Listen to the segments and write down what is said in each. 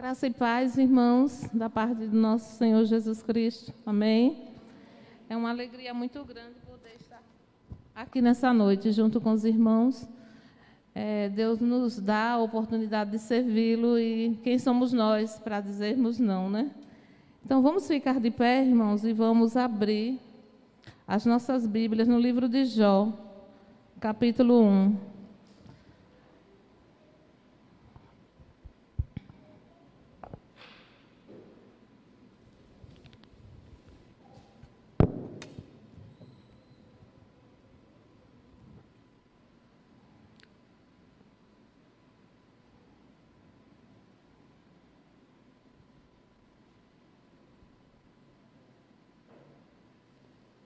Graça e paz, irmãos, da parte do nosso Senhor Jesus Cristo. Amém? É uma alegria muito grande poder estar aqui nessa noite, junto com os irmãos. Deus nos dá a oportunidade de servi-lo e quem somos nós para dizermos não, né? Então, vamos ficar de pé, irmãos, e vamos abrir as nossas Bíblias no livro de Jó, capítulo 1.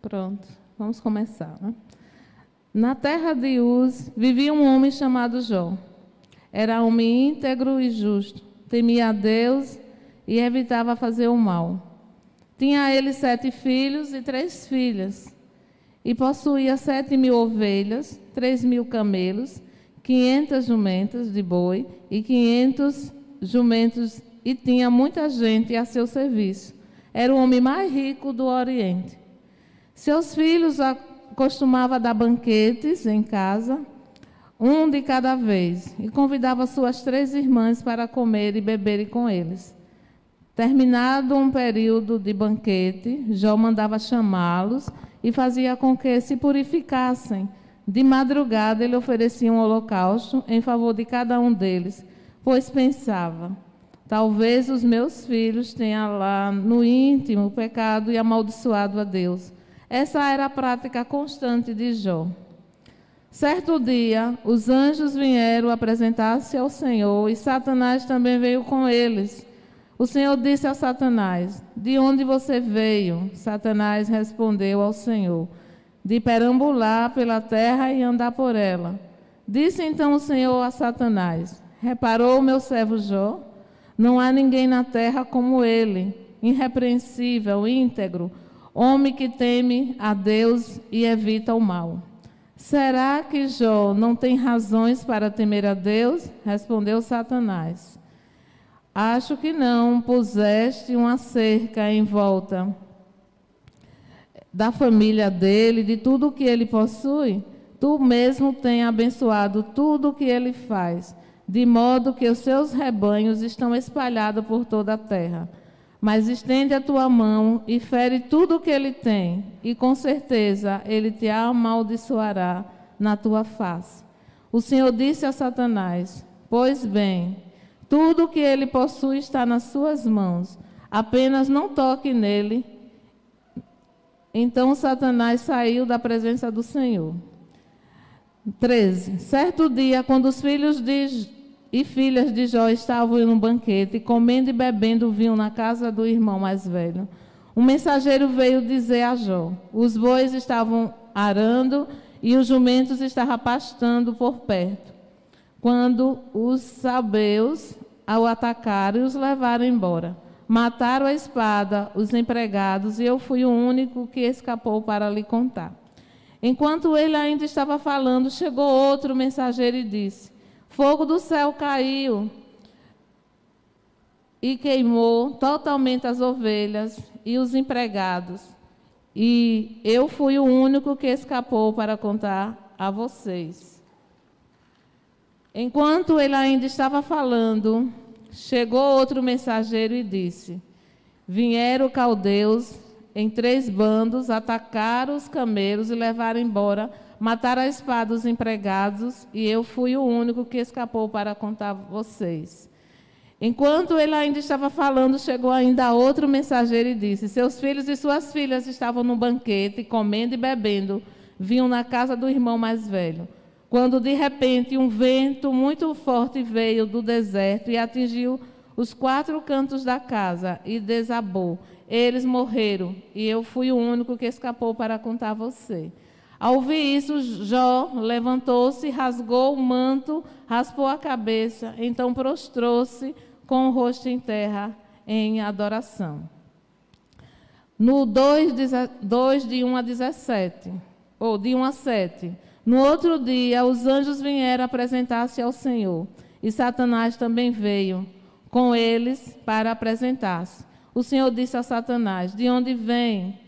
Pronto, vamos começar, né? Na terra de Uz vivia um homem chamado Jó. Era homem íntegro e justo, temia a Deus e evitava fazer o mal. Tinha ele 7 filhos e 3 filhas, e possuía 7.000 ovelhas, 3.000 camelos, 500 jumentas de boi e 500 jumentos, e tinha muita gente a seu serviço. Era o homem mais rico do Oriente. Seus filhos costumava dar banquetes em casa, um de cada vez, e convidava suas 3 irmãs para comer e beberem com eles. Terminado um período de banquete, Jó mandava chamá-los e fazia com que se purificassem. De madrugada ele oferecia um holocausto em favor de cada um deles, pois pensava: talvez os meus filhos tenham lá no íntimo pecado e amaldiçoado a Deus. Essa era a prática constante de Jó. Certo dia, os anjos vieram apresentar-se ao Senhor e Satanás também veio com eles. O Senhor disse a Satanás: de onde você veio? Satanás respondeu ao Senhor: de perambular pela terra e andar por ela. Disse então o Senhor a Satanás: reparou o meu servo Jó? Não há ninguém na terra como ele, irrepreensível, íntegro, homem que teme a Deus e evita o mal. Será que Jó não tem razões para temer a Deus? Respondeu Satanás: acho que não puseste uma cerca em volta da família dele, de tudo o que ele possui. Tu mesmo tens abençoado tudo o que ele faz, de modo que os seus rebanhos estão espalhados por toda a terra. Mas estende a tua mão e fere tudo o que ele tem, e com certeza ele te amaldiçoará na tua face. O Senhor disse a Satanás: pois bem, tudo o que ele possui está nas suas mãos, apenas não toque nele. Então Satanás saiu da presença do Senhor. 13. Certo dia, quando os filhos e filhas de Jó estavam em um banquete, comendo e bebendo vinho na casa do irmão mais velho, um mensageiro veio dizer a Jó: os bois estavam arando e os jumentos estavam pastando por perto, quando os sabeus o atacaram e os levaram embora. Mataram a espada os empregados, e eu fui o único que escapou para lhe contar. Enquanto ele ainda estava falando, chegou outro mensageiro e disse: fogo do céu caiu e queimou totalmente as ovelhas e os empregados, e eu fui o único que escapou para contar a vocês. Enquanto ele ainda estava falando, chegou outro mensageiro e disse: vieram caldeus em 3 bandos, atacaram os camelos e levaram embora, mataram a espada os empregados, e eu fui o único que escapou para contar a vocês. Enquanto ele ainda estava falando, chegou ainda outro mensageiro e disse: seus filhos e suas filhas estavam no banquete, comendo e bebendo vinho na casa do irmão mais velho, quando de repente um vento muito forte veio do deserto e atingiu os 4 cantos da casa e desabou. Eles morreram, e eu fui o único que escapou para contar a você. Ao ouvir isso, Jó levantou-se, rasgou o manto, raspou a cabeça, então prostrou-se com o rosto em terra em adoração. No 2, de 1 a 17, ou de 1 a 7, no outro dia, os anjos vieram apresentar-se ao Senhor, e Satanás também veio. com eles para apresentar-se. O Senhor disse a Satanás: de onde vem?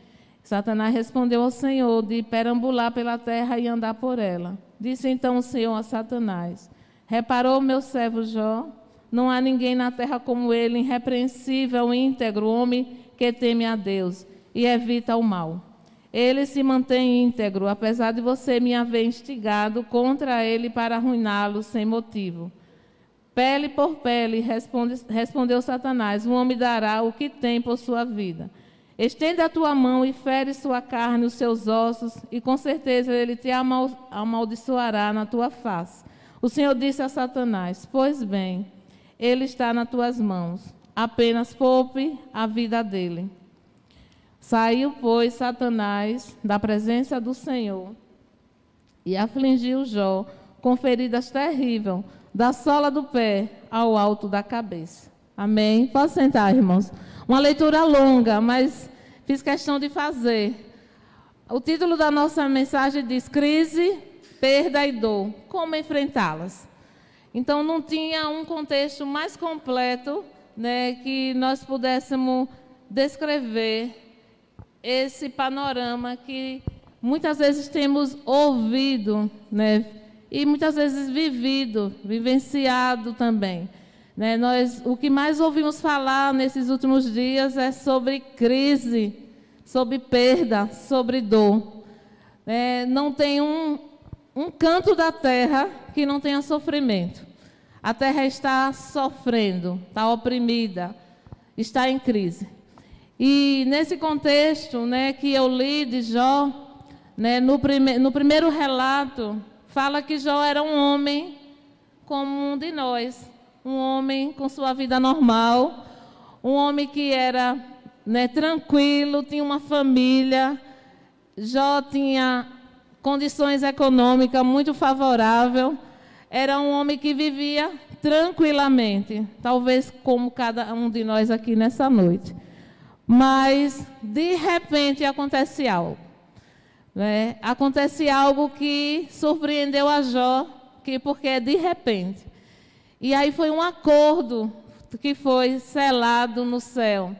Satanás respondeu ao Senhor: de perambular pela terra e andar por ela. Disse então o Senhor a Satanás: reparou meu servo Jó? Não há ninguém na terra como ele, irrepreensível, íntegro, homem que teme a Deus e evita o mal. Ele se mantém íntegro, apesar de você me haver instigado contra ele para arruiná-lo sem motivo. Pele por pele, respondeu Satanás, o homem dará o que tem por sua vida. Estende a tua mão e fere sua carne, os seus ossos, e com certeza ele te amaldiçoará na tua face. O Senhor disse a Satanás: pois bem, ele está nas tuas mãos, apenas poupe a vida dele. Saiu, pois, Satanás da presença do Senhor e afligiu Jó com feridas terríveis, da sola do pé ao alto da cabeça. Amém? Pode sentar, irmãos. Uma leitura longa, mas fiz questão de fazer. O título da nossa mensagem diz: crise, perda e dor. Como enfrentá-las? Então, não tinha um contexto mais completo, né, que nós pudéssemos descrever esse panorama que muitas vezes temos ouvido, né, e muitas vezes vivenciado também. Né? O que mais ouvimos falar nesses últimos dias é sobre crise, sobre perda, sobre dor. Não tem um canto da terra que não tenha sofrimento. A terra está sofrendo, está oprimida, está em crise. E nesse contexto, né, que eu li de Jó, né, no primeiro relato, fala que Jó era um homem como um de nós, um homem com sua vida normal, um homem que era, né, tranquilo, tinha uma família. Jó tinha condições econômicas muito favoráveis, era um homem que vivia tranquilamente, talvez como cada um de nós aqui nessa noite. Mas, de repente, acontece algo. Né? Acontece algo que surpreendeu a Jó, porque é de repente. E aí foi um acordo que foi selado no céu.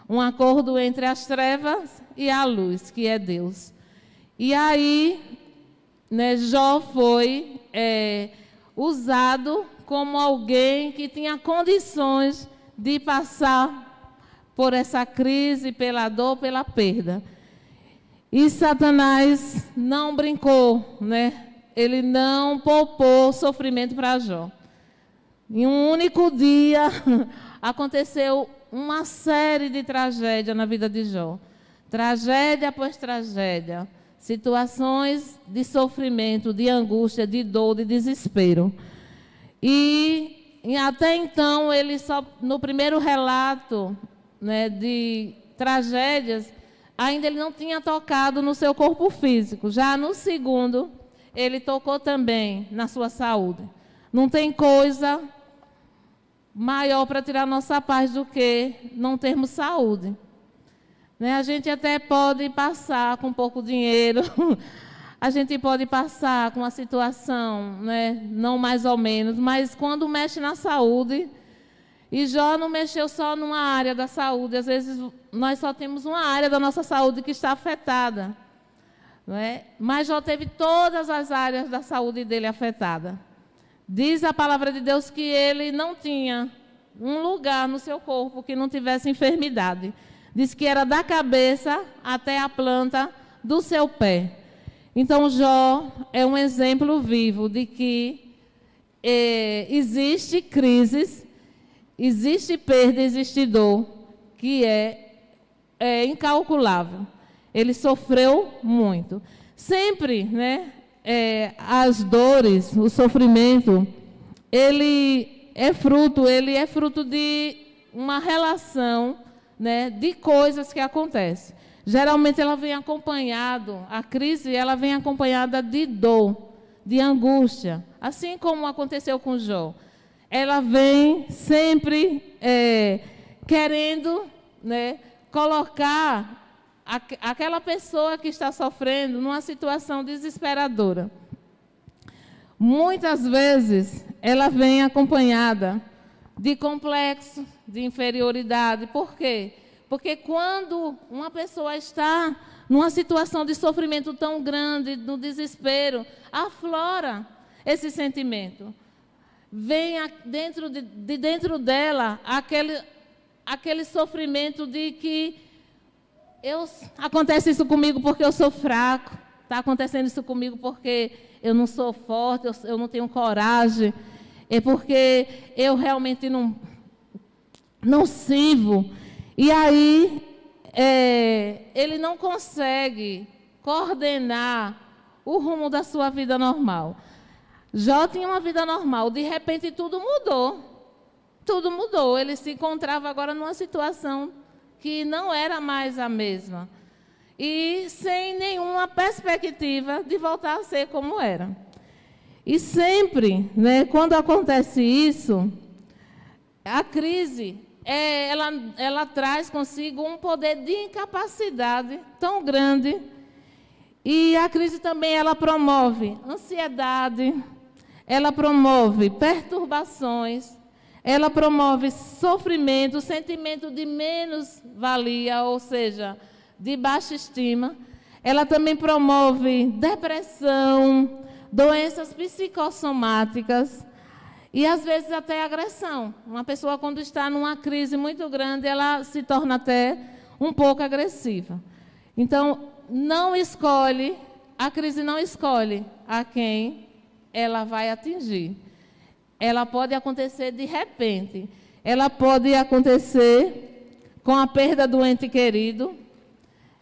Um acordo entre as trevas e a luz, que é Deus. E aí, né, Jó foi usado como alguém que tinha condições de passar por essa crise, pela dor, pela perda. E Satanás não brincou, né? Ele não poupou sofrimento para Jó. Em um único dia, aconteceu uma série de tragédias na vida de Jó. Tragédia após tragédia. Situações de sofrimento, de angústia, de dor, de desespero. E até então, ele só, no primeiro relato, né, de tragédias, ainda ele não tinha tocado no seu corpo físico. Já no segundo, ele tocou também na sua saúde. Não tem coisa maior para tirar nossa paz do que não termos saúde. Né? A gente até pode passar com pouco dinheiro, a gente pode passar com uma situação, né, não mais ou menos, mas quando mexe na saúde. E Jó não mexeu só numa área da saúde. Às vezes, nós só temos uma área da nossa saúde que está afetada. Não é? Mas Jó teve todas as áreas da saúde dele afetada. Diz a palavra de Deus que ele não tinha um lugar no seu corpo que não tivesse enfermidade. Diz que era da cabeça até a planta do seu pé. Então, Jó é um exemplo vivo de que existe crises, existe perda, existe dor, que é incalculável. Ele sofreu muito. Sempre, né, as dores, o sofrimento, ele é fruto de uma relação, né, de coisas que acontecem. Geralmente ela vem acompanhado, a crise ela vem acompanhada de dor, de angústia, assim como aconteceu com Jó. Ela vem sempre querendo, né, colocar aquela pessoa que está sofrendo numa situação desesperadora. Muitas vezes ela vem acompanhada de complexo, de inferioridade. Por quê? Porque quando uma pessoa está numa situação de sofrimento tão grande, no desespero, aflora esse sentimento. Vem dentro dela aquele sofrimento de que acontece isso comigo porque eu sou fraco, está acontecendo isso comigo porque eu não sou forte, eu não tenho coragem, é porque eu realmente não sirvo. E aí, ele não consegue coordenar o rumo da sua vida normal. Jó tinha uma vida normal, de repente tudo mudou. Tudo mudou. Ele se encontrava agora numa situação que não era mais a mesma. E sem nenhuma perspectiva de voltar a ser como era. E sempre, né, quando acontece isso, a crise, ela traz consigo um poder de incapacidade tão grande. E a crise também, ela promove ansiedade, ela promove perturbações, ela promove sofrimento, sentimento de menos-valia, ou seja, de baixa estima. Ela também promove depressão, doenças psicossomáticas e, às vezes, até agressão. Uma pessoa, quando está numa crise muito grande, ela se torna até um pouco agressiva. Então, a crise não escolhe a quem ela vai atingir. Ela pode acontecer de repente. Ela pode acontecer com a perda do ente querido.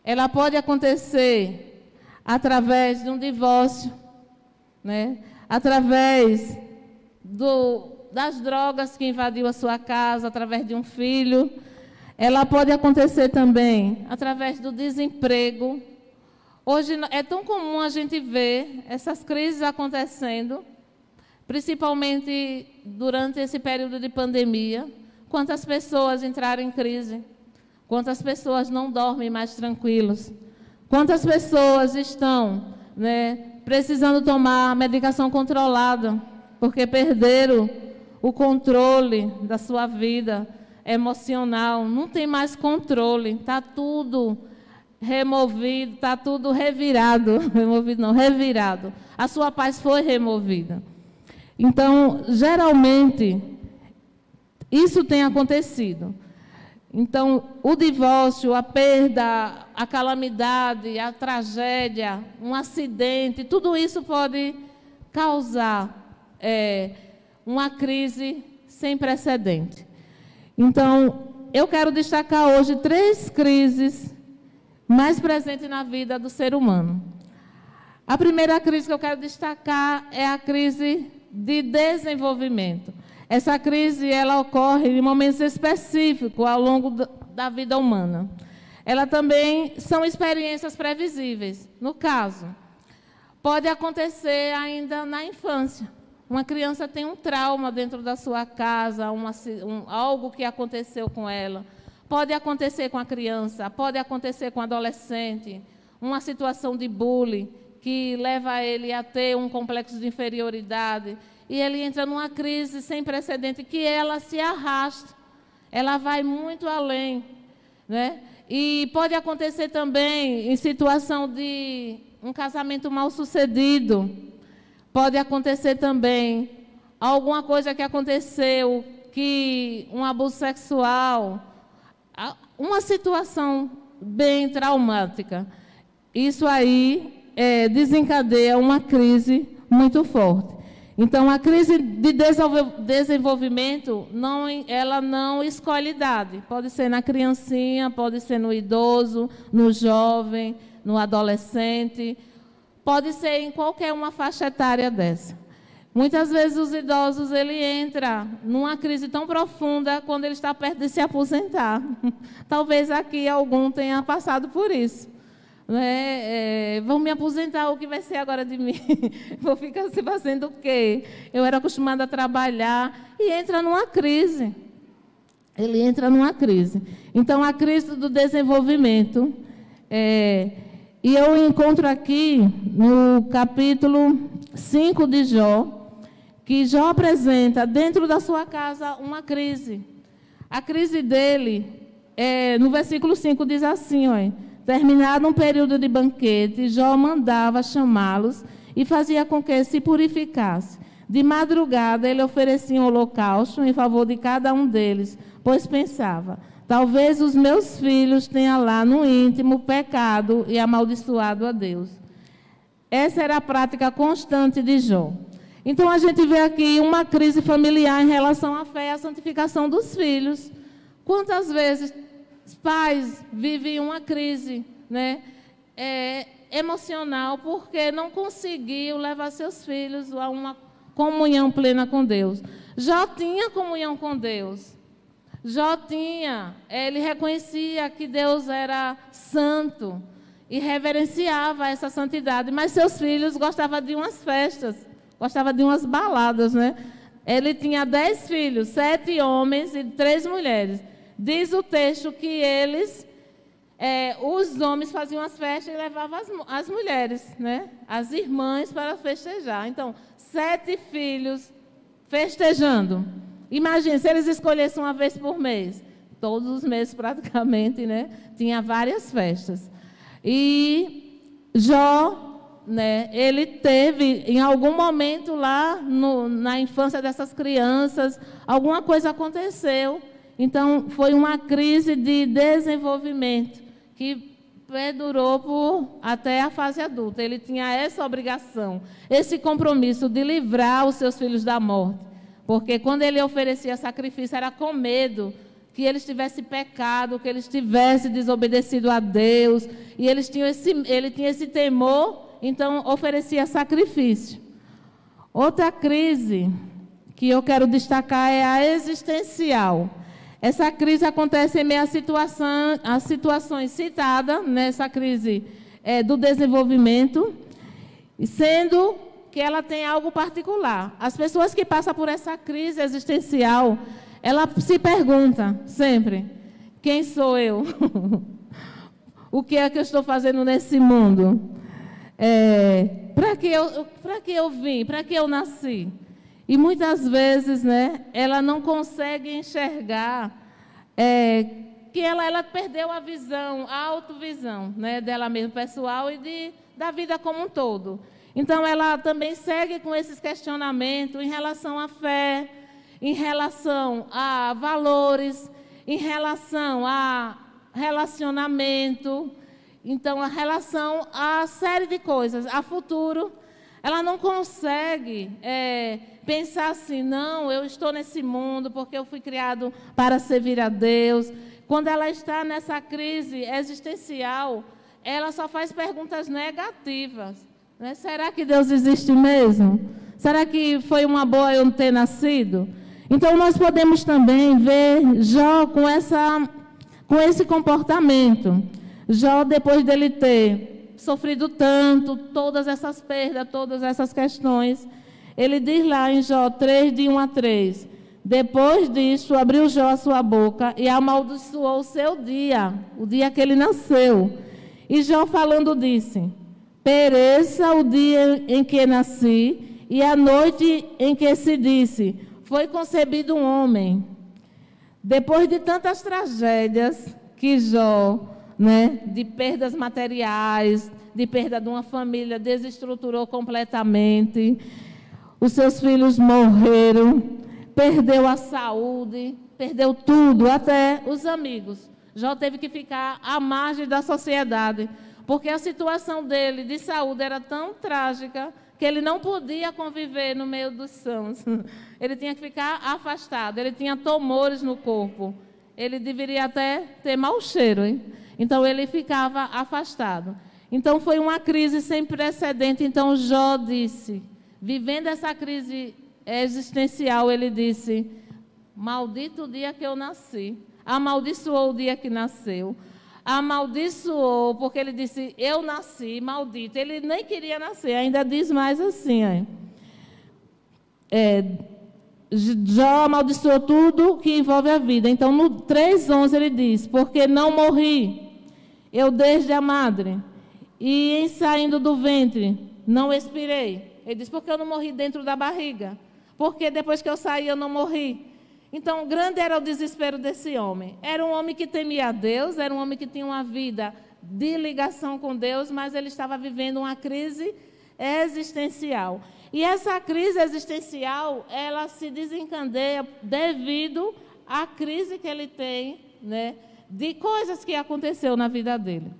Ela pode acontecer através de um divórcio, né? Através das drogas que invadiu a sua casa, através de um filho. Ela pode acontecer também através do desemprego. Hoje é tão comum a gente ver essas crises acontecendo, principalmente durante esse período de pandemia. Quantas pessoas entraram em crise? Quantas pessoas não dormem mais tranquilos? Quantas pessoas estão, né, precisando tomar medicação controlada, porque perderam o controle da sua vida emocional, não tem mais controle, está tudo removido, está tudo revirado, removido não, revirado. A sua paz foi removida. Então, geralmente, isso tem acontecido. Então, o divórcio, a perda, a calamidade, a tragédia, um acidente, tudo isso pode causar uma crise sem precedente. Então, eu quero destacar hoje 3 crises mais presentes na vida do ser humano. A primeira crise que eu quero destacar é a crise de desenvolvimento. Essa crise, ela ocorre em momentos específicos ao longo da vida humana. Ela também são experiências previsíveis. No caso, pode acontecer ainda na infância. Uma criança tem um trauma dentro da sua casa, algo que aconteceu com ela. Pode acontecer com a criança, pode acontecer com o adolescente, uma situação de bullying que leva ele a ter um complexo de inferioridade. E ele entra numa crise sem precedente, que ela se arrasta, ela vai muito além, né? E pode acontecer também em situação de um casamento mal sucedido, pode acontecer também alguma coisa que aconteceu, um abuso sexual, uma situação bem traumática. Isso aí desencadeia uma crise muito forte. Então, a crise de desenvolvimento, ela não escolhe idade. Pode ser na criancinha, pode ser no idoso, no jovem, no adolescente. Pode ser em qualquer uma faixa etária dessa. Muitas vezes os idosos, ele entra numa crise tão profunda quando ele está perto de se aposentar. Talvez aqui algum tenha passado por isso. Vão me aposentar, o que vai ser agora de mim? Vou ficar se fazendo o quê? Eu era acostumada a trabalhar e entra numa crise. Ele entra numa crise. Então, a crise do desenvolvimento. E eu encontro aqui no capítulo 5 de Jó, que Jó apresenta dentro da sua casa uma crise. A crise dele, no versículo 5, diz assim, olha, terminado um período de banquete, Jó mandava chamá-los e fazia com que se purificasse. De madrugada, ele oferecia um holocausto em favor de cada um deles, pois pensava, talvez os meus filhos tenham lá no íntimo pecado e amaldiçoado a Deus. Essa era a prática constante de Jó. Então, a gente vê aqui uma crise familiar em relação à fé e à santificação dos filhos. Quantas vezes os pais vivem uma crise, né, emocional porque não conseguiu levar seus filhos a uma comunhão plena com Deus. Jó tinha comunhão com Deus. Jó tinha, ele reconhecia que Deus era santo e reverenciava essa santidade, mas seus filhos gostavam de umas festas, gostavam de umas baladas, né? Ele tinha 10 filhos, 7 homens e 3 mulheres. Diz o texto que eles, os homens faziam as festas e levavam as mulheres, né? As irmãs para festejar. Então, 7 filhos festejando. Imagina, se eles escolhessem uma vez por mês, todos os meses praticamente, né? Tinha várias festas. E Jó, né, ele teve, em algum momento lá, na infância dessas crianças, alguma coisa aconteceu. Então, foi uma crise de desenvolvimento que perdurou até a fase adulta. Ele tinha essa obrigação, esse compromisso de livrar os seus filhos da morte. Porque quando ele oferecia sacrifício, era com medo que eles tivessem pecado, que eles tivessem desobedecido a Deus. E ele tinha esse temor, então oferecia sacrifício. Outra crise que eu quero destacar é a existencial. Essa crise acontece em meio às situações citadas, nessa crise do desenvolvimento, sendo que ela tem algo particular. As pessoas que passam por essa crise existencial, ela se pergunta sempre, quem sou eu? O que é que eu estou fazendo nesse mundo? Para que eu vim? Para que eu nasci? E muitas vezes, né, ela não consegue enxergar que ela perdeu a visão, a autovisão, né, dela mesma pessoal e da vida como um todo. Então, ela também segue com esses questionamentos em relação à fé, em relação a valores, em relação a relacionamento, então, a relação a série de coisas, a futuro. Ela não consegue pensar assim, não, eu estou nesse mundo porque eu fui criado para servir a Deus. Quando ela está nessa crise existencial, ela só faz perguntas negativas. Né? Será que Deus existe mesmo? Será que foi uma boa eu não ter nascido? Então, nós podemos também ver Jó com esse comportamento. Jó, depois dele ter sofrido tanto, todas essas perdas, todas essas questões, ele diz lá em Jó 3, de 1 a 3, depois disso, abriu Jó a sua boca e amaldiçoou o seu dia, o dia que ele nasceu. E Jó falando disse, pereça o dia em que nasci e a noite em que se disse, foi concebido um homem. Depois de tantas tragédias que Jó, né, de perdas materiais, de perda de uma família, desestruturou completamente, os seus filhos morreram, perdeu a saúde, perdeu tudo, até os amigos. Jó teve que ficar à margem da sociedade, porque a situação dele de saúde era tão trágica que ele não podia conviver no meio dos sãos. Ele tinha que ficar afastado, ele tinha tumores no corpo. Ele deveria até ter mau cheiro, hein? Então, ele ficava afastado. Então, foi uma crise sem precedente. Então, Jó disse, vivendo essa crise existencial, ele disse, maldito o dia que eu nasci. Amaldiçoou o dia que nasceu. Amaldiçoou, porque ele disse, eu nasci, maldito. Ele nem queria nascer, ainda diz mais assim. Jó amaldiçoou tudo que envolve a vida. Então, no 3:11 ele diz, porque não morri, eu desde a madre, e em saindo do ventre, não expirei. Ele diz, porque eu não morri dentro da barriga. porque depois que eu saí eu não morri. Então, grande era o desespero desse homem. Era um homem que temia a Deus, era um homem que tinha uma vida de ligação com Deus, mas ele estava vivendo uma crise existencial. E essa crise existencial, ela se desencadeia devido à crise que ele tem, né, de coisas que aconteceu na vida dele.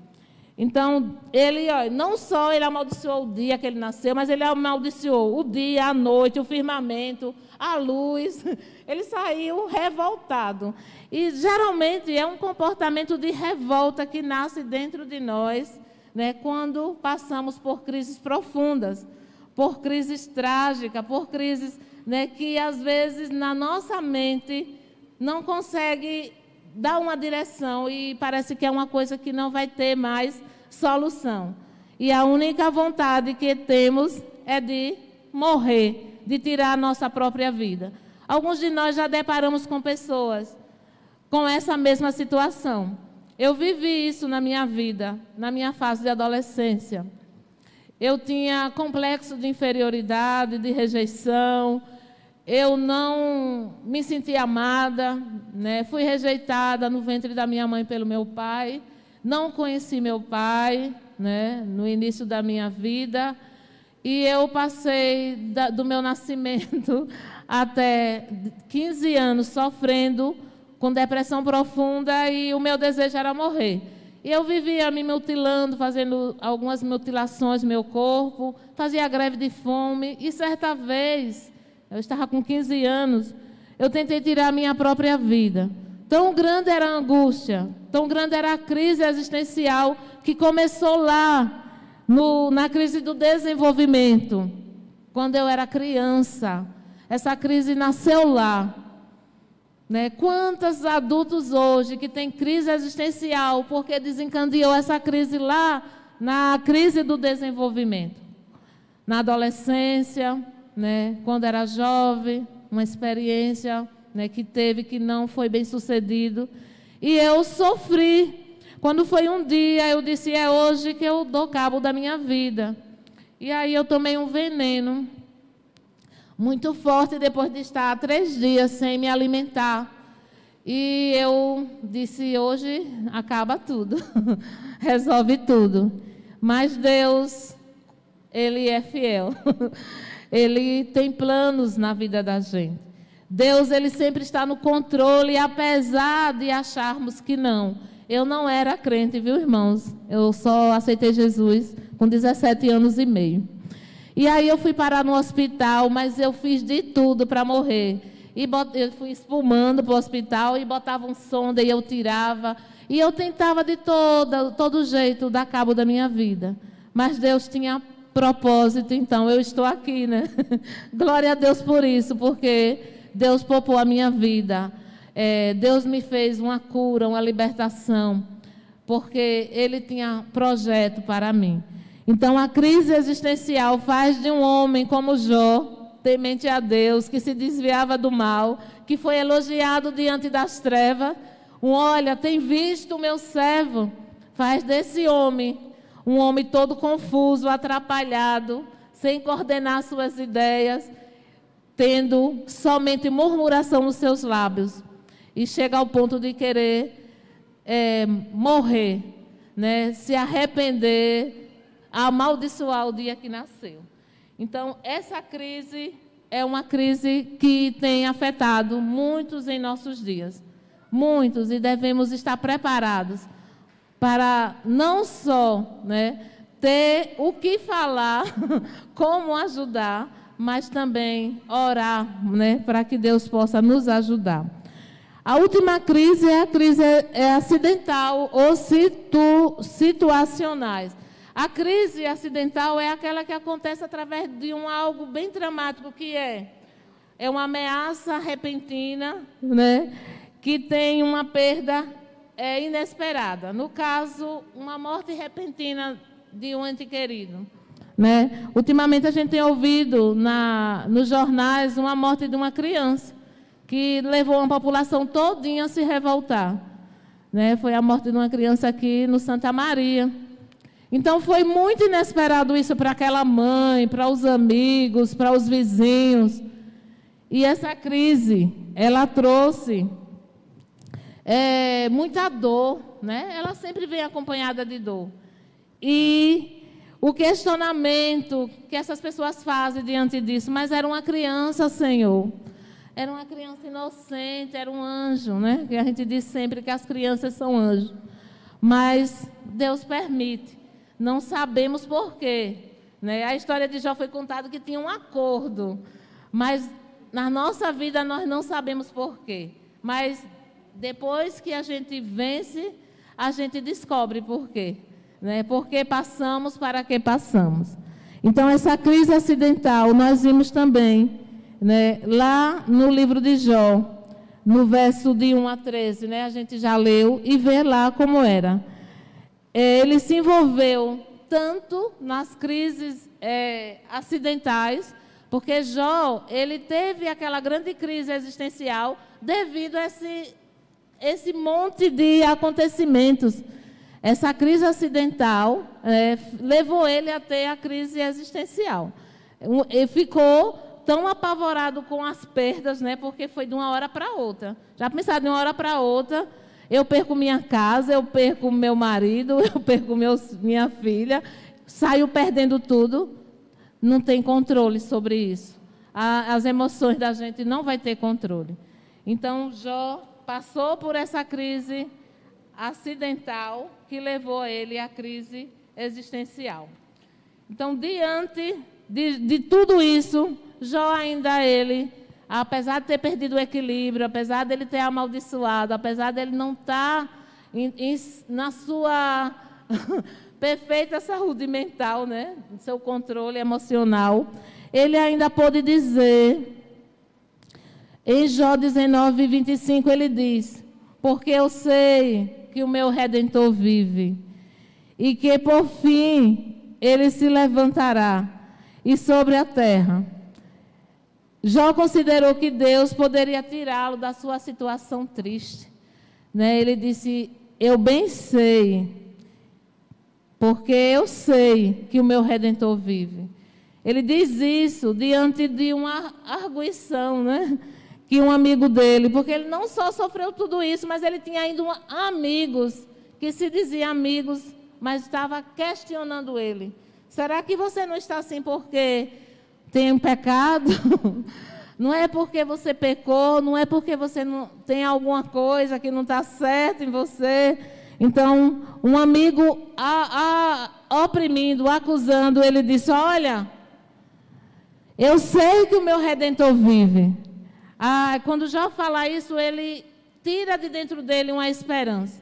Então, ele, não só ele amaldiçoou o dia que ele nasceu, mas ele amaldiçoou o dia, a noite, o firmamento, a luz. Ele saiu revoltado. E, geralmente, é um comportamento de revolta que nasce dentro de nós, né, quando passamos por crises profundas, por crises trágicas, por crises, né, que, às vezes, na nossa mente, não consegue dar uma direção e parece que é uma coisa que não vai ter mais solução. E a única vontade que temos é de morrer, de tirar a nossa própria vida. Alguns de nós já deparamos com pessoas com essa mesma situação. Eu vivi isso na minha vida, na minha fase de adolescência. Eu tinha complexo de inferioridade, de rejeição. Eu não me sentia amada, né? Fui rejeitada no ventre da minha mãe pelo meu pai. Não conheci meu pai, né, no início da minha vida. E eu passei do meu nascimento até 15 anos sofrendo com depressão profunda e o meu desejo era morrer. E eu vivia me mutilando, fazendo algumas mutilações no meu corpo, fazia greve de fome. E certa vez, eu estava com 15 anos, eu tentei tirar a minha própria vida. Tão grande era a angústia, tão grande era a crise existencial que começou lá, na crise do desenvolvimento, quando eu era criança. Essa crise nasceu lá. Né? Quantos adultos hoje que têm crise existencial porque desencadeou essa crise lá na crise do desenvolvimento? Na adolescência, né? Quando era jovem, uma experiência, né, que teve que não foi bem sucedido. E eu sofri. Quando foi um dia, eu disse, é hoje que eu dou cabo da minha vida. E aí eu tomei um veneno muito forte, depois de estar 3 dias sem me alimentar. E eu disse, hoje acaba tudo, resolve tudo. Mas Deus, Ele é fiel. Ele tem planos na vida da gente. Deus, Ele sempre está no controle, apesar de acharmos que não. Eu não era crente, viu, irmãos? Eu só aceitei Jesus com 17 anos e meio. E aí eu fui parar no hospital, mas eu fiz de tudo para morrer. Eu fui espumando para o hospital e botava um sonda e eu tirava. E eu tentava de todo jeito dar cabo da minha vida. Mas Deus tinha propósito, então eu estou aqui, né? Glória a Deus por isso, porque Deus poupou a minha vida. Deus me fez uma cura, uma libertação, porque Ele tinha projeto para mim. Então, a crise existencial faz de um homem como Jó, temente a Deus, que se desviava do mal, que foi elogiado diante das trevas. Olha, tem visto o meu servo? Faz desse homem um homem todo confuso, atrapalhado, sem coordenar suas ideias, tendo somente murmuração nos seus lábios. E chega ao ponto de querer morrer, né? Se arrepender, amaldiçoar o dia que nasceu. Então, essa crise é uma crise que tem afetado muitos em nossos dias. Muitos, e devemos estar preparados para não só, né, ter o que falar, como ajudar, mas também orar, né, para que Deus possa nos ajudar. A última crise é a crise acidental ou situacionais. A crise acidental é aquela que acontece através de algo bem dramático, que é uma ameaça repentina, né, que tem uma perda inesperada. No caso, uma morte repentina de um ente querido. Né? Ultimamente a gente tem ouvido nos jornais uma morte de uma criança, que levou uma população todinha a se revoltar. Né? Foi a morte de uma criança aqui no Santa Maria. Então, foi muito inesperado isso para aquela mãe, para os amigos, para os vizinhos. E essa crise, ela trouxe muita dor, né? Ela sempre vem acompanhada de dor. E o questionamento que essas pessoas fazem diante disso, mas era uma criança, Senhor. Era uma criança inocente, era um anjo, né? Que a gente diz sempre que as crianças são anjos. Mas Deus permite. Não sabemos por quê, né? A história de Jó foi contada que tinha um acordo, mas na nossa vida nós não sabemos por quê. Mas depois que a gente vence, a gente descobre por quê, né? Por que passamos, para que passamos. Então, essa crise acidental, nós vimos também, né, lá no livro de Jó, no verso de 1 a 13, né, a gente já leu e vê lá como era. Ele se envolveu tanto nas crises acidentais, porque Jó, ele teve aquela grande crise existencial devido a esse monte de acontecimentos. Essa crise acidental levou ele a ter a crise existencial. Ele ficou tão apavorado com as perdas, né, porque foi de uma hora para outra. Já pensaram, de uma hora para outra, eu perco minha casa, eu perco meu marido, eu perco minha filha, saio perdendo tudo. Não tem controle sobre isso. As emoções da gente não vai ter controle. Então, Jó passou por essa crise acidental que levou ele à crise existencial. Então, diante de tudo isso, Jó ainda apesar de ter perdido o equilíbrio, apesar de ele ter amaldiçoado, apesar de ele não estar na sua perfeita saúde mental, né? Seu controle emocional, ele ainda pôde dizer, em Jó 19, 25, ele diz: porque eu sei que o meu Redentor vive, e que por fim ele se levantará, e sobre a terra. Jó considerou que Deus poderia tirá-lo da sua situação triste, né? Ele disse: eu bem sei, porque eu sei que o meu Redentor vive. Ele diz isso diante de uma arguição, né, que um amigo dele, porque ele não só sofreu tudo isso, mas ele tinha ainda amigos que se diziam amigos, mas estava questionando ele. Será que você não está assim porque tem um pecado? Não é porque você pecou, não é porque você não tem alguma coisa que não está certa em você. Então, um amigo oprimindo, acusando, ele disse: olha, eu sei que o meu Redentor vive. Quando Jó fala isso, ele tira de dentro dele uma esperança.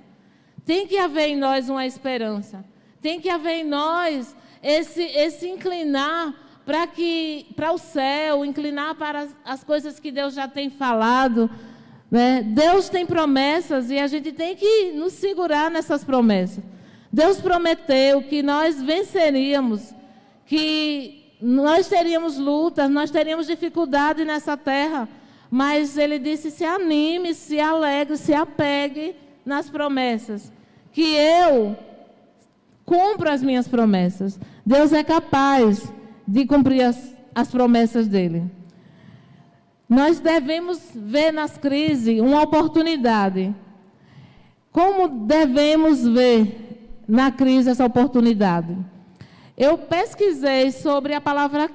Tem que haver em nós uma esperança. Tem que haver em nós esse inclinar para o céu, inclinar para as coisas que Deus já tem falado, né? Deus tem promessas e a gente tem que nos segurar nessas promessas. Deus prometeu que nós venceríamos, que nós teríamos lutas, nós teríamos dificuldade nessa terra, mas Ele disse: se anime, se alegre, se apegue nas promessas, que eu cumpro as minhas promessas. Deus é capaz de cumprir as promessas dEle. Nós devemos ver nas crises uma oportunidade. Como devemos ver na crise essa oportunidade? Eu pesquisei sobre a palavra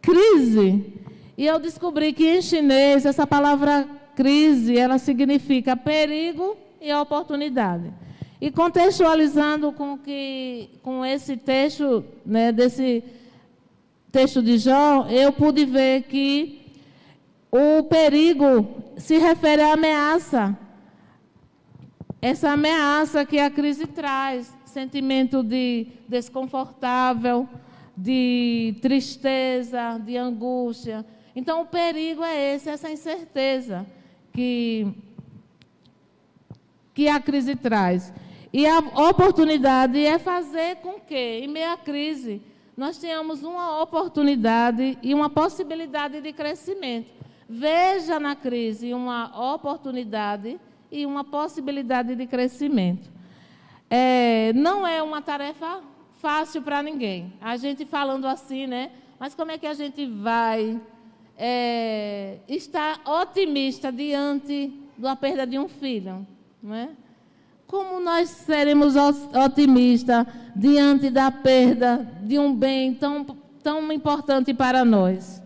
crise e eu descobri que em chinês essa palavra crise, ela significa perigo e oportunidade. E contextualizando com esse texto, né, desse texto de Jó, eu pude ver que o perigo se refere à ameaça. Essa ameaça que a crise traz, sentimento de desconfortável, de tristeza, de angústia. Então, o perigo é essa incerteza que a crise traz. E a oportunidade é fazer com que, em meio à crise, nós tenhamos uma oportunidade e uma possibilidade de crescimento. Veja na crise uma oportunidade e uma possibilidade de crescimento. Não é uma tarefa fácil para ninguém. A gente falando assim, né? Mas como é que a gente vai estar otimista diante da perda de um filho? Não é? Como nós seremos otimistas diante da perda de um bem tão importante para nós?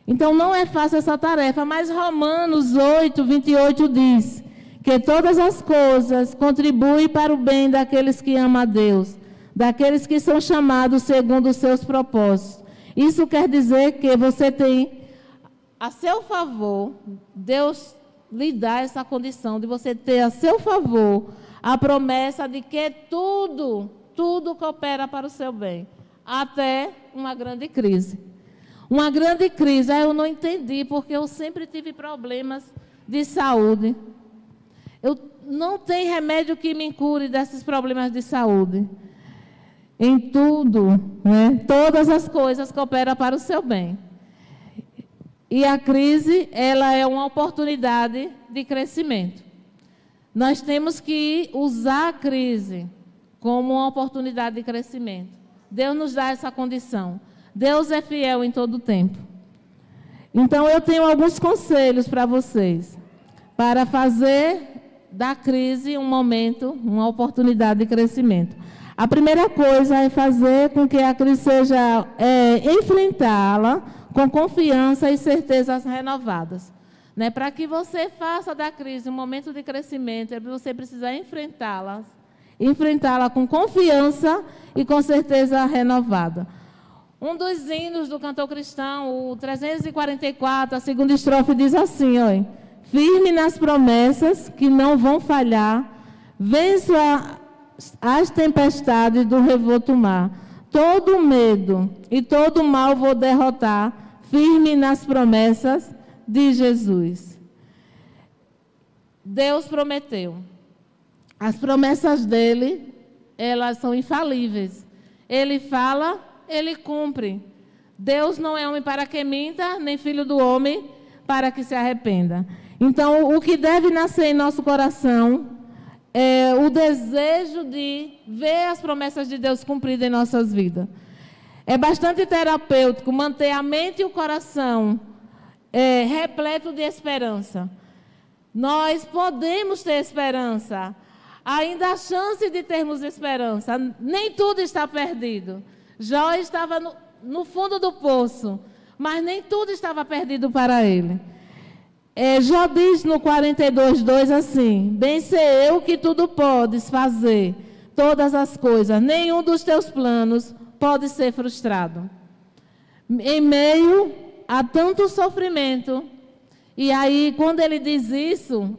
Então, não é fácil essa tarefa, mas Romanos 8, 28 diz que todas as coisas contribuem para o bem daqueles que amam a Deus, daqueles que são chamados segundo os seus propósitos. Isso quer dizer que você tem a seu favor, Deus lhe dá essa condição de você ter a seu favor a promessa de que tudo coopera para o seu bem, até uma grande crise. Uma grande crise, eu não entendi, porque eu sempre tive problemas de saúde. Não tem remédio que me cure desses problemas de saúde. Em tudo, né? Todas as coisas cooperam para o seu bem. E a crise, ela é uma oportunidade de crescimento. Nós temos que usar a crise como uma oportunidade de crescimento. Deus nos dá essa condição. Deus é fiel em todo o tempo. Então, eu tenho alguns conselhos para vocês, para fazer da crise um momento, uma oportunidade de crescimento. A primeira coisa é fazer com que a crise seja, enfrentá-la com confiança e certezas renovadas. Né? Para que você faça da crise um momento de crescimento, você precisa enfrentá-la com confiança e com certeza renovada. Um dos hinos do cantor cristão, o 344, a segunda estrofe diz assim, olha, firme nas promessas que não vão falhar, venço as tempestades do revolto mar, todo medo e todo mal vou derrotar, firme nas promessas de Jesus. Deus prometeu. As promessas dele, elas são infalíveis. Ele fala, ele cumpre. Deus não é homem para que minta, nem filho do homem para que se arrependa. Então, o que deve nascer em nosso coração é o desejo de ver as promessas de Deus cumpridas em nossas vidas. É bastante terapêutico manter a mente e o coração repleto de esperança. Nós podemos ter esperança. Ainda há chance de termos esperança. Nem tudo está perdido. Jó estava no fundo do poço, mas nem tudo estava perdido para ele. Jó diz no 42:2 assim, bem sei eu que tudo podes fazer, todas as coisas, nenhum dos teus planos pode ser frustrado. Em meio a tanto sofrimento, e aí quando ele diz isso,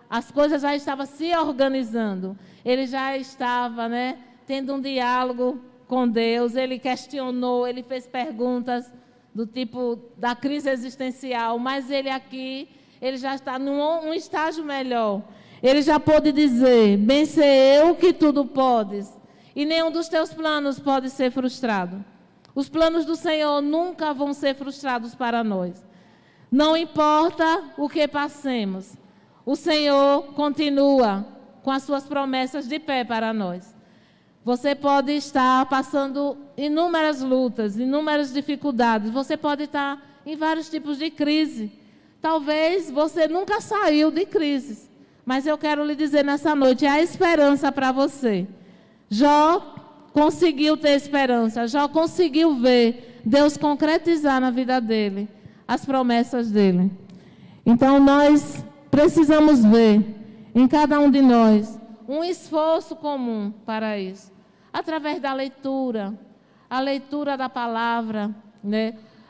as coisas já estavam se organizando. Ele já estava, tendo um diálogo com Deus, ele questionou, ele fez perguntas do tipo da crise existencial, mas ele já está num estágio melhor. Ele já pôde dizer, bem sei eu que tudo podes, e nenhum dos teus planos pode ser frustrado. Os planos do Senhor nunca vão ser frustrados para nós. Não importa o que passemos, o Senhor continua com as suas promessas de pé para nós. Você pode estar passando inúmeras lutas, inúmeras dificuldades. Você pode estar em vários tipos de crise. Talvez você nunca saiu de crises. Mas eu quero lhe dizer nessa noite, há esperança para você. Jó conseguiu ter esperança. Jó conseguiu ver Deus concretizar na vida dele as promessas dele. Então, nós precisamos ver em cada um de nós um esforço comum para isso. Através da leitura, a leitura da palavra,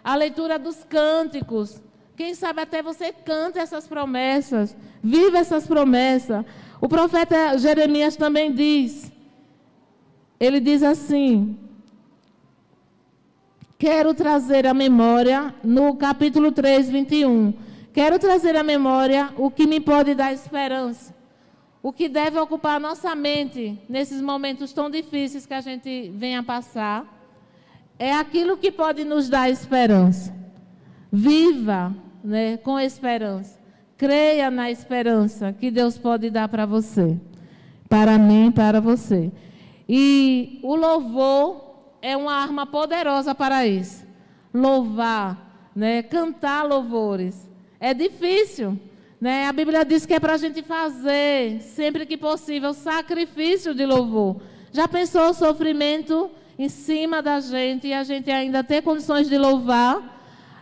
a leitura dos cânticos. Quem sabe até você canta essas promessas, vive essas promessas. O profeta Jeremias também diz, ele diz assim, quero trazer à memória, no capítulo 3, 21, quero trazer à memória o que me pode dar esperança. O que deve ocupar a nossa mente nesses momentos tão difíceis que a gente vem a passar é aquilo que pode nos dar esperança. Viva, com esperança. Creia na esperança que Deus pode dar para você, para mim, para você. E o louvor, é uma arma poderosa para isso. Louvar, né? Cantar louvores. É difícil, né? A Bíblia diz que é para a gente fazer, sempre que possível, sacrifício de louvor. Já pensou o sofrimento em cima da gente e a gente ainda ter condições de louvar?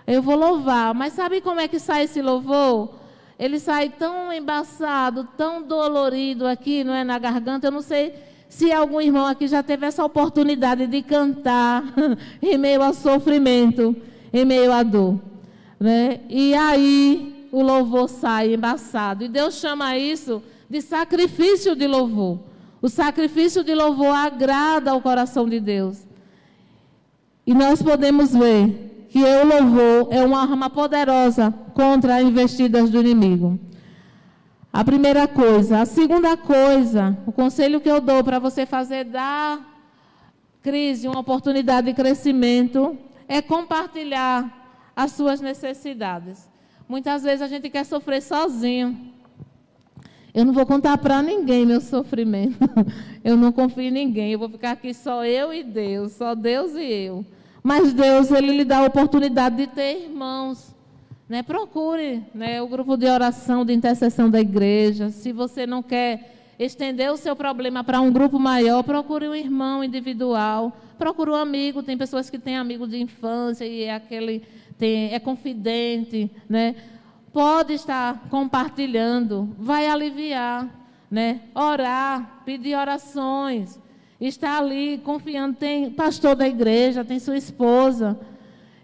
Eu vou louvar, mas sabe como é que sai esse louvor? Ele sai tão embaçado, tão dolorido aqui, não é, na garganta. Eu não sei se algum irmão aqui já teve essa oportunidade de cantar em meio ao sofrimento, em meio à dor, né? E aí o louvor sai embaçado. E Deus chama isso de sacrifício de louvor. O sacrifício de louvor agrada ao coração de Deus. E nós podemos ver que o louvor é uma arma poderosa contra as investidas do inimigo. A primeira coisa. A segunda coisa, o conselho que eu dou para você fazer da crise uma oportunidade de crescimento, é compartilhar as suas necessidades. Muitas vezes a gente quer sofrer sozinho. Eu não vou contar para ninguém meu sofrimento. Eu não confio em ninguém. Eu vou ficar aqui só eu e Deus, só Deus e eu. Mas Deus, Ele lhe dá a oportunidade de ter irmãos, né? Procure, né, o grupo de oração, de intercessão da igreja. Se você não quer estender o seu problema para um grupo maior, procure um irmão individual. Procure um amigo. Tem pessoas que têm amigo de infância e é confidente, né? Pode estar compartilhando, vai aliviar, né? Orar, pedir orações. Está ali confiando, tem pastor da igreja, tem sua esposa.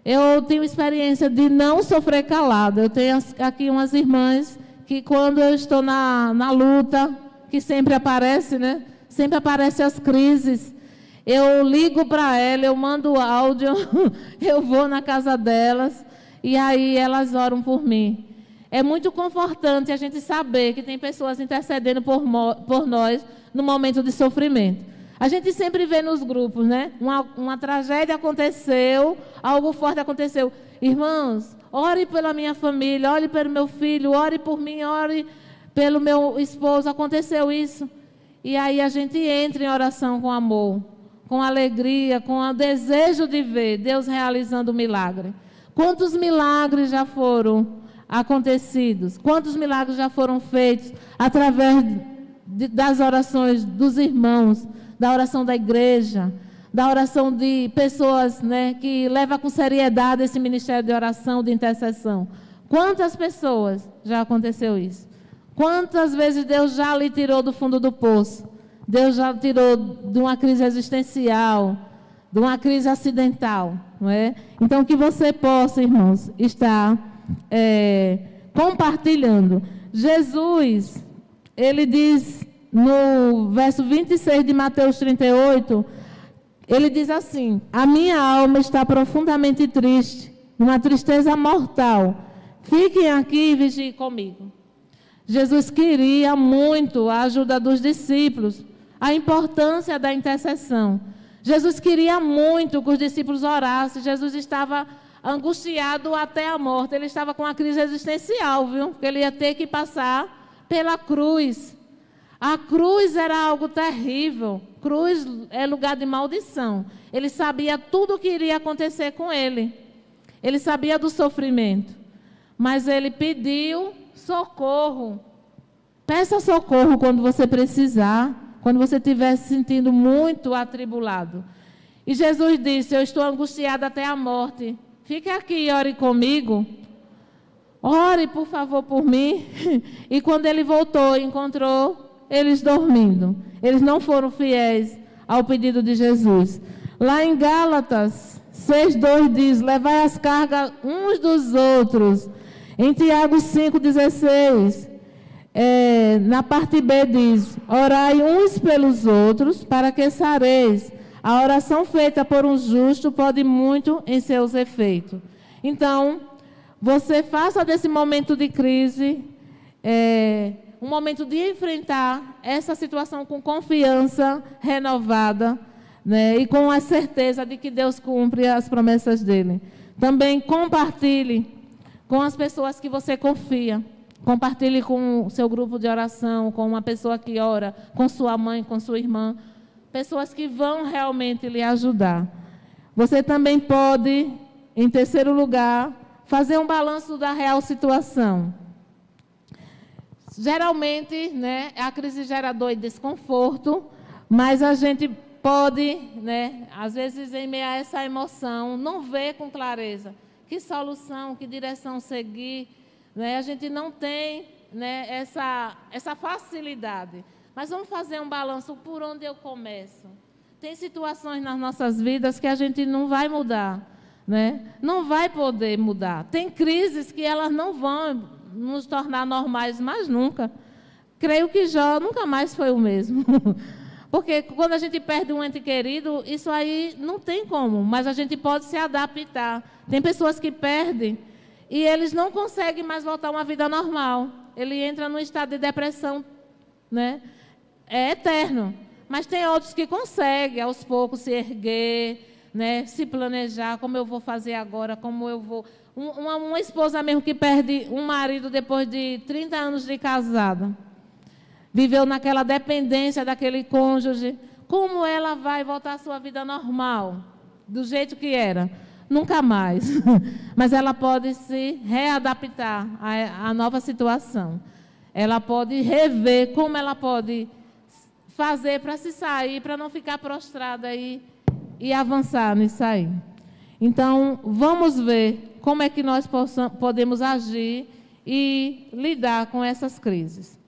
Eu tenho experiência de não sofrer calada. Eu tenho aqui umas irmãs que quando eu estou na luta, que sempre aparece, né? Sempre aparecem as crises. Eu ligo para ela, eu mando áudio, eu vou na casa delas e aí elas oram por mim. É muito confortante a gente saber que tem pessoas intercedendo por nós no momento de sofrimento. A gente sempre vê nos grupos, né? Uma tragédia aconteceu, algo forte aconteceu. Irmãos, ore pela minha família, ore pelo meu filho, ore por mim, ore pelo meu esposo. Aconteceu isso. E aí a gente entra em oração com amor, com alegria, com o desejo de ver Deus realizando o milagre. Quantos milagres já foram acontecidos? Quantos milagres já foram feitos através das orações dos irmãos, da oração da igreja, da oração de pessoas, né, que levam com seriedade esse ministério de oração, de intercessão. Quantas pessoas já aconteceu isso? Quantas vezes Deus já lhe tirou do fundo do poço? Deus já tirou de uma crise existencial, de uma crise acidental, não é? Então, que você possa, irmãos, estar compartilhando. Jesus, ele diz no verso 26 de Mateus 38, ele diz assim: a minha alma está profundamente triste, numa tristeza mortal. Fiquem aqui e vigiem comigo. Jesus queria muito a ajuda dos discípulos, a importância da intercessão. Jesus queria muito que os discípulos orassem. Jesus estava angustiado até a morte. Ele estava com uma crise existencial, viu? Porque ele ia ter que passar pela cruz. A cruz era algo terrível. Cruz é lugar de maldição. Ele sabia tudo o que iria acontecer com ele. Ele sabia do sofrimento. Mas ele pediu socorro. Peça socorro quando você precisar, quando você estiver se sentindo muito atribulado. E Jesus disse: eu estou angustiado até a morte. Fique aqui e ore comigo. Ore, por favor, por mim. E quando ele voltou, encontrou eles dormindo. Eles não foram fiéis ao pedido de Jesus. Lá em Gálatas 6:2 diz: levai as cargas uns dos outros. Em Tiago 5:16, na parte B diz: orai uns pelos outros para que sareis. A oração feita por um justo pode muito em seus efeitos. Então, você faça desse momento de crise um momento de enfrentar essa situação com confiança renovada, né, e com a certeza de que Deus cumpre as promessas dele. Também compartilhe com as pessoas que você confia. Compartilhe com o seu grupo de oração, com uma pessoa que ora, com sua mãe, com sua irmã. Pessoas que vão realmente lhe ajudar Você também pode, em terceiro lugar, fazer um balanço da real situação. Geralmente, né, a crise gera dor e desconforto, mas a gente pode, né, às vezes, em meio a essa emoção, não ver com clareza que solução, que direção seguir, né? A gente não tem, né, essa facilidade. Mas vamos fazer um balanço por onde eu começo. Tem situações nas nossas vidas que a gente não vai mudar, né? Não vai poder mudar. Tem crises que elas não vão nos tornar normais mais nunca. Creio que Jó nunca mais foi o mesmo. Porque quando a gente perde um ente querido, isso aí não tem como, mas a gente pode se adaptar. Tem pessoas que perdem e eles não conseguem mais voltar a uma vida normal. Ele entra num estado de depressão, né? É eterno. Mas tem outros que conseguem, aos poucos, se erguer, né? Se planejar, como eu vou fazer agora, como eu vou... Uma esposa mesmo que perde um marido depois de 30 anos de casada. Viveu naquela dependência daquele cônjuge. Como ela vai voltar à sua vida normal? Do jeito que era? Nunca mais. Mas ela pode se readaptar à nova situação. Ela pode rever como ela pode fazer para se sair, para não ficar prostrada aí e avançar nisso aí. Então, vamos ver como é que nós podemos agir e lidar com essas crises.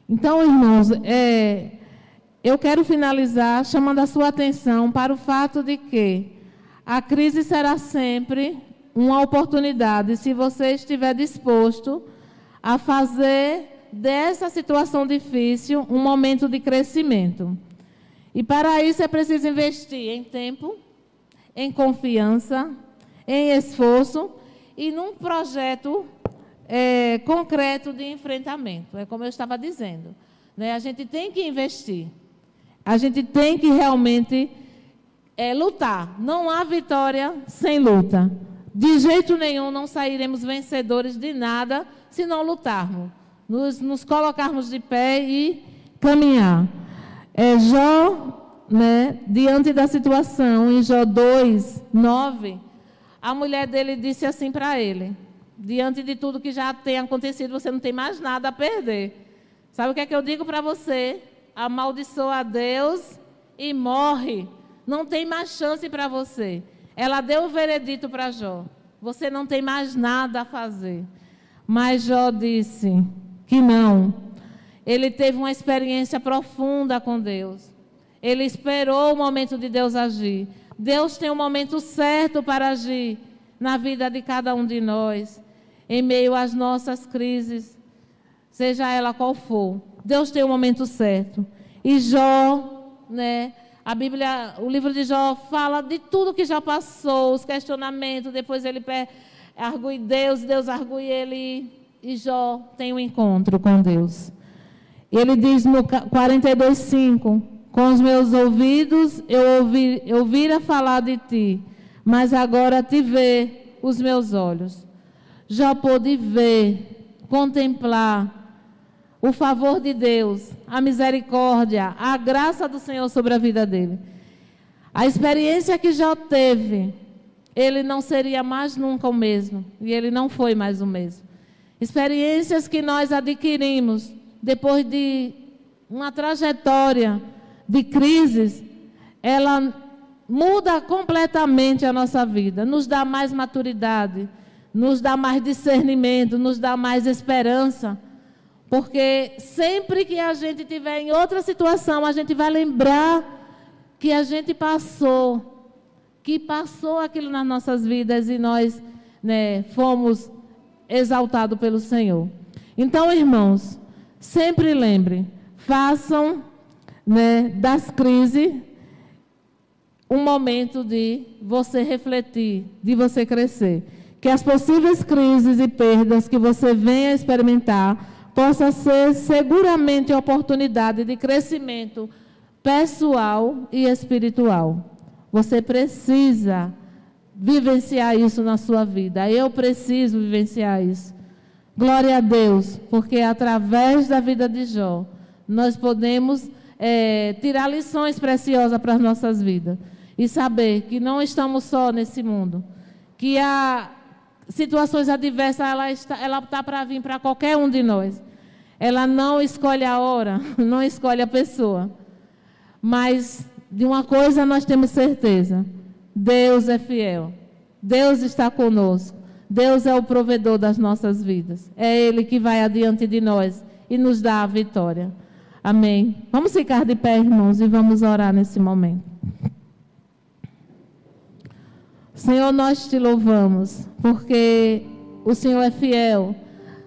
Então, irmãos, eu quero finalizar chamando a sua atenção para o fato de que a crise será sempre uma oportunidade, se você estiver disposto a fazer dessa situação difícil um momento de crescimento. E para isso é preciso investir em tempo, em confiança, em esforço e num projeto concreto de enfrentamento. É como eu estava dizendo, né? A gente tem que investir. A gente tem que realmente lutar. Não há vitória sem luta. De jeito nenhum não sairemos vencedores de nada se não lutarmos. Nos colocarmos de pé e caminhar. Jó, né, diante da situação, em Jó 2, 9, a mulher dele disse assim para ele: diante de tudo que já tem acontecido, você não tem mais nada a perder. Sabe o que é que eu digo para você? Amaldiçoa a Deus e morre. Não tem mais chance para você. Ela deu o veredito para Jó. Você não tem mais nada a fazer. Mas Jó disse que não. Ele teve uma experiência profunda com Deus. Ele esperou o momento de Deus agir. Deus tem um momento certo para agir na vida de cada um de nós, em meio às nossas crises, seja ela qual for. Deus tem um momento certo. E Jó, né, a Bíblia, o livro de Jó fala de tudo que já passou, os questionamentos, depois ele argui Deus argui ele, e Jó tem um encontro com Deus. Ele diz no 42:5, com os meus ouvidos eu ouvira falar de ti, mas agora te vê os meus olhos. Jó pôde ver, contemplar o favor de Deus, a misericórdia, a graça do Senhor sobre a vida dele. A experiência que Jó teve, ele não seria mais nunca o mesmo, e ele não foi mais o mesmo. Experiências que nós adquirimos depois de uma trajetória de crises, ela muda completamente a nossa vida, nos dá mais maturidade, nos dá mais discernimento, nos dá mais esperança. Porque sempre que a gente estiver em outra situação, a gente vai lembrar que a gente passou aquilo nas nossas vidas e nós, né, fomos exaltados pelo Senhor. Então, irmãos, sempre lembrem, façam, né, das crises um momento de você refletir, de você crescer. Que as possíveis crises e perdas que você venha a experimentar possa ser seguramente oportunidade de crescimento pessoal e espiritual. Você precisa vivenciar isso na sua vida. Eu preciso vivenciar isso. Glória a Deus, porque através da vida de Jó, nós podemos tirar lições preciosas para as nossas vidas. e saber que não estamos só nesse mundo, que há situações adversas, ela está para vir para qualquer um de nós. Ela não escolhe a hora, não escolhe a pessoa. Mas de uma coisa nós temos certeza: Deus é fiel. Deus está conosco. Deus é o provedor das nossas vidas. É Ele que vai adiante de nós e nos dá a vitória. Amém. Vamos ficar de pé, irmãos, e vamos orar nesse momento. Senhor, nós te louvamos, porque o Senhor é fiel.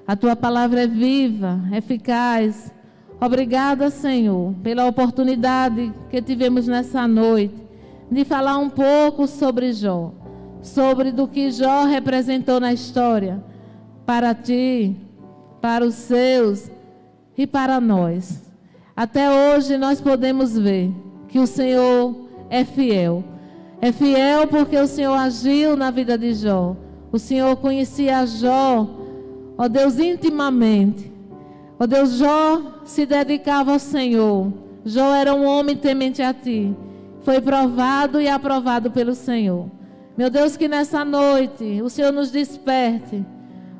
A tua palavra é viva, eficaz. Obrigada, Senhor, pela oportunidade que tivemos nessa noite de falar um pouco sobre Jó, sobre do que Jó representou na história, para ti, para os seus e para nós. Até hoje nós podemos ver que o Senhor é fiel. É fiel porque o Senhor agiu na vida de Jó. O Senhor conhecia Jó, ó Deus, intimamente. Ó Deus, Jó se dedicava ao Senhor. Jó era um homem temente a ti. Foi provado e aprovado pelo Senhor. Meu Deus, que nessa noite o Senhor nos desperte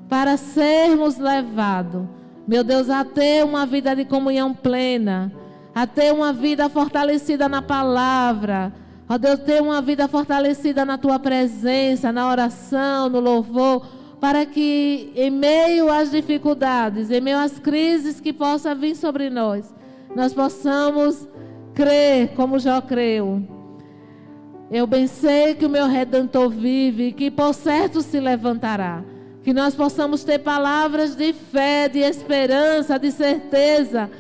para sermos levados, meu Deus, a ter uma vida de comunhão plena, a ter uma vida fortalecida na palavra. Ó Deus, ter uma vida fortalecida na tua presença, na oração, no louvor, para que em meio às dificuldades, em meio às crises que possam vir sobre nós, nós possamos crer como Jó creu. Eu bem sei que o meu Redentor vive e que por certo se levantará. Que nós possamos ter palavras de fé, de esperança, de certeza,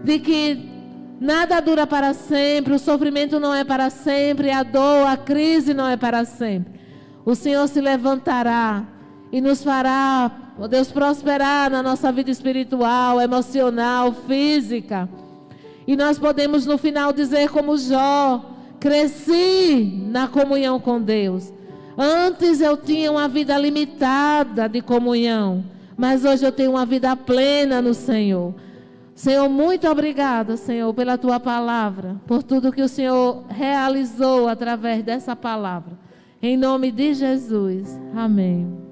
de que nada dura para sempre, o sofrimento não é para sempre, a dor, a crise não é para sempre. O Senhor se levantará e nos fará, ó Deus, prosperar na nossa vida espiritual, emocional, física. E nós podemos no final dizer como Jó: cresci na comunhão com Deus. Antes eu tinha uma vida limitada de comunhão, mas hoje eu tenho uma vida plena no Senhor. Senhor, muito obrigada, Senhor, pela tua palavra, por tudo que o Senhor realizou através dessa palavra. Em nome de Jesus. Amém.